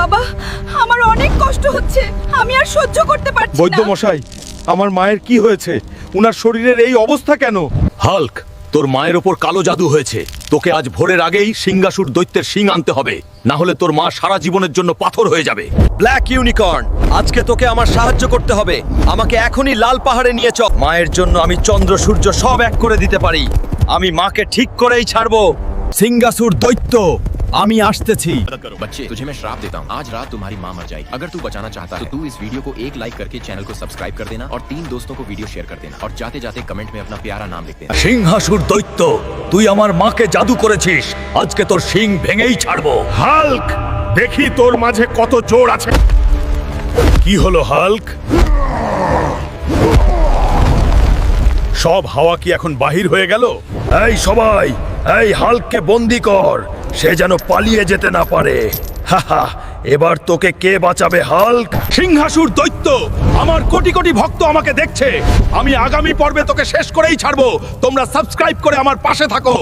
বাবা, আমার অনেক কষ্ট হচ্ছে, আমি আর সহ্য করতে পারছি না। বৈদ্য মশাই, আমার মায়ের কি হয়েছে? উনার শরীরের এই অবস্থা কেন? হাল্ক, তোর মায়ের ওপর কালো জাদু হয়েছে। তোকে আজ ভোরের আগেই সিংহাসুর দৈত্যের শিং আনতে হবে, না হলে তোর মা সারা জীবনের জন্য পাথর হয়ে যাবে। ব্ল্যাক ইউনিকর্ন, আজকে তোকে আমার সাহায্য করতে হবে। আমাকে এখনই লাল পাহাড়ে নিয়ে চল। মায়ের জন্য আমি চন্দ্র সূর্য সব এক করে দিতে পারি। আমি মাকে ঠিক করেই ছাড়বো। সিংহাসুর দৈত্য, আমি আসতেছি। बच्चे, तुझे मैं श्राप देता हूँ, आज रात तुम्हारी माँ मर जाएगी। अगर तू बचाना चाहता है तो तू इस वीडियो को एक लाइक करके चैनल को सब्सक्राइब कर देना और 3 दोस्तों को वीडियो शेयर कर देना और जाते जाते कमेंट में अपना प्यारा नाम लिख देना। সিংহাসুর দৈত্য, তুই আমার মাকে জাদু করেছিস, আজকে তোর শিং ভেঙেই ছাড়বো। হাল্ক, দেখি তোর মাঝে কত জোর আছে। কি হলো হাল্ক? সব হাওয়া কি এখন বাহির হয়ে গেল? এই সবাই, এই হাল্ককে বন্দি কর, সে যেন পালিয়ে যেতে না পারে। হাহা, এবার তোকে কে বাঁচাবে হাল্ক? সিংহাসুর দৈত্য, আমার কোটি কোটি ভক্ত আমাকে দেখছে। আমি আগামী পর্বে তোকে শেষ করেই ছাড়বো। তোমরা সাবস্ক্রাইব করে আমার পাশে থাকো।